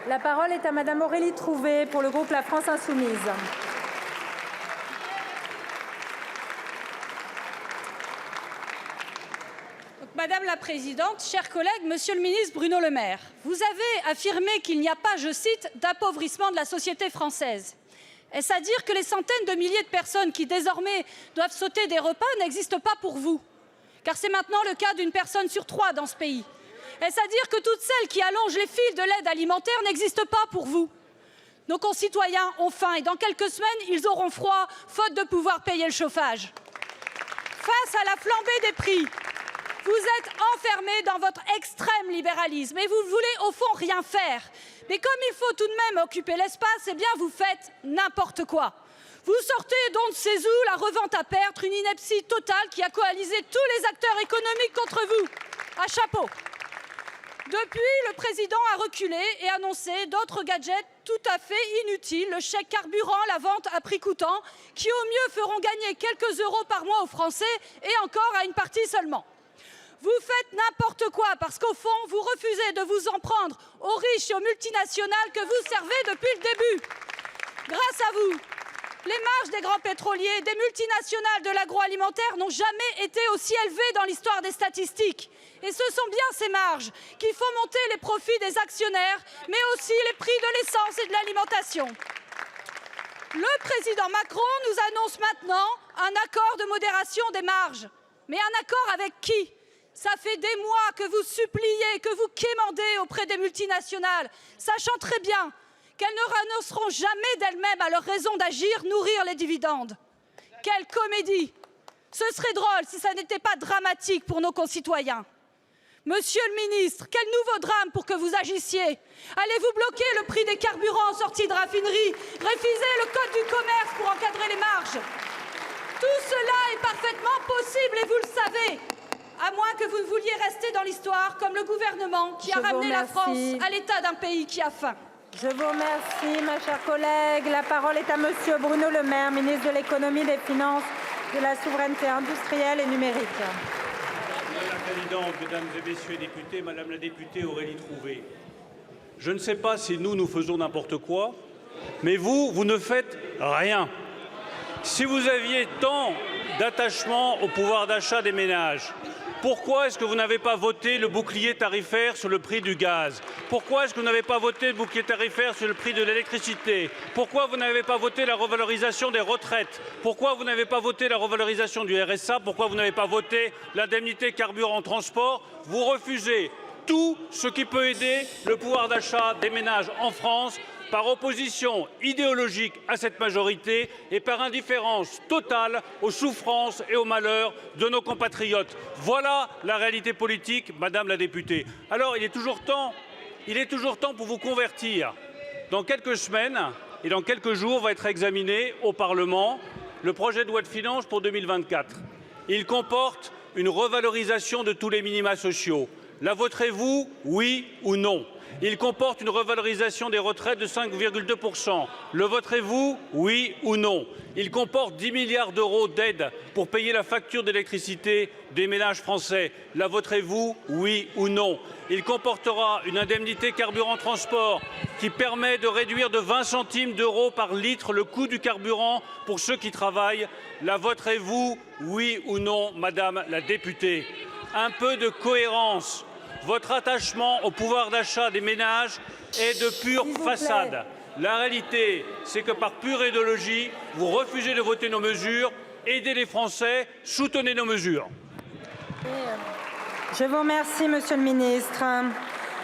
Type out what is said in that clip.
La parole est à Madame Aurélie Trouvé pour le groupe La France Insoumise. Madame la Présidente, chers collègues, Monsieur le ministre Bruno Le Maire, vous avez affirmé qu'il n'y a pas, je cite, d'appauvrissement de la société française. Est-ce à dire que les centaines de milliers de personnes qui désormais doivent sauter des repas n'existent pas pour vous? Car c'est maintenant le cas d'une personne sur 3 dans ce pays. Est-ce à dire que toutes celles qui allongent les fils de l'aide alimentaire n'existent pas pour vous? Nos concitoyens ont faim et dans quelques semaines, ils auront froid, faute de pouvoir payer le chauffage. Face à la flambée des prix, vous êtes enfermés dans votre extrême libéralisme et vous ne voulez au fond rien faire. Mais comme il faut tout de même occuper l'espace, eh bien vous faites n'importe quoi. Vous sortez donc de ces où la revente à perte, une ineptie totale qui a coalisé tous les acteurs économiques contre vous. À chapeau. Depuis, le président a reculé et annoncé d'autres gadgets tout à fait inutiles, le chèque carburant, la vente à prix coûtant, qui au mieux feront gagner quelques euros par mois aux Français et encore à une partie seulement. Vous faites n'importe quoi parce qu'au fond, vous refusez de vous en prendre aux riches et aux multinationales que vous servez depuis le début. Grâce à vous, les marges des grands pétroliers et des multinationales de l'agroalimentaire n'ont jamais été aussi élevées dans l'histoire des statistiques. Et ce sont bien ces marges qui font monter les profits des actionnaires, mais aussi les prix de l'essence et de l'alimentation. Le président Macron nous annonce maintenant un accord de modération des marges. Mais un accord avec qui ? Ça fait des mois que vous suppliez, que vous quémandez auprès des multinationales, sachant très bien qu'elles ne renonceront jamais d'elles-mêmes à leur raison d'agir, nourrir les dividendes. Quelle comédie! Ce serait drôle si ça n'était pas dramatique pour nos concitoyens. Monsieur le ministre, quel nouveau drame pour que vous agissiez? Allez-vous bloquer le prix des carburants en sortie de raffinerie, réviser le code du commerce pour encadrer les marges? Tout cela est parfaitement possible et vous le savez. À moins que vous ne vouliez rester dans l'histoire comme le gouvernement qui a ramené la France à l'état d'un pays qui a faim. Je vous remercie, ma chère collègue. La parole est à Monsieur Bruno Le Maire, ministre de l'Économie, des Finances, de la Souveraineté industrielle et numérique. Madame la Présidente, Mesdames et Messieurs les députés, Madame la députée Aurélie Trouvé, je ne sais pas si nous faisons n'importe quoi, mais vous ne faites rien. Si vous aviez tant d'attachement au pouvoir d'achat des ménages, pourquoi est-ce que vous n'avez pas voté le bouclier tarifaire sur le prix du gaz? Pourquoi est-ce que vous n'avez pas voté le bouclier tarifaire sur le prix de l'électricité? Pourquoi vous n'avez pas voté la revalorisation des retraites? Pourquoi vous n'avez pas voté la revalorisation du RSA? Pourquoi vous n'avez pas voté l'indemnité carburant transport? Vous refusez tout ce qui peut aider le pouvoir d'achat des ménages en France, par opposition idéologique à cette majorité et par indifférence totale aux souffrances et aux malheurs de nos compatriotes. Voilà la réalité politique, Madame la députée. Alors il est toujours temps pour vous convertir. Dans quelques semaines et dans quelques jours va être examiné au Parlement le projet de loi de finances pour 2024. Il comporte une revalorisation de tous les minima sociaux. La voterez-vous, oui ou non? Il comporte une revalorisation des retraites de 5,2 %. Le voterez-vous, oui ou non? Il comporte 10 milliards d'euros d'aide pour payer la facture d'électricité des ménages français. La voterez-vous, oui ou non? Il comportera une indemnité carburant transport qui permet de réduire de 20 centimes d'euros par litre le coût du carburant pour ceux qui travaillent. La voterez-vous, oui ou non, Madame la députée? Un peu de cohérence. Votre attachement au pouvoir d'achat des ménages est de pure façade. La réalité, c'est que par pure idéologie, vous refusez de voter nos mesures. Aidez les Français, soutenez nos mesures. Je vous remercie, Monsieur le ministre.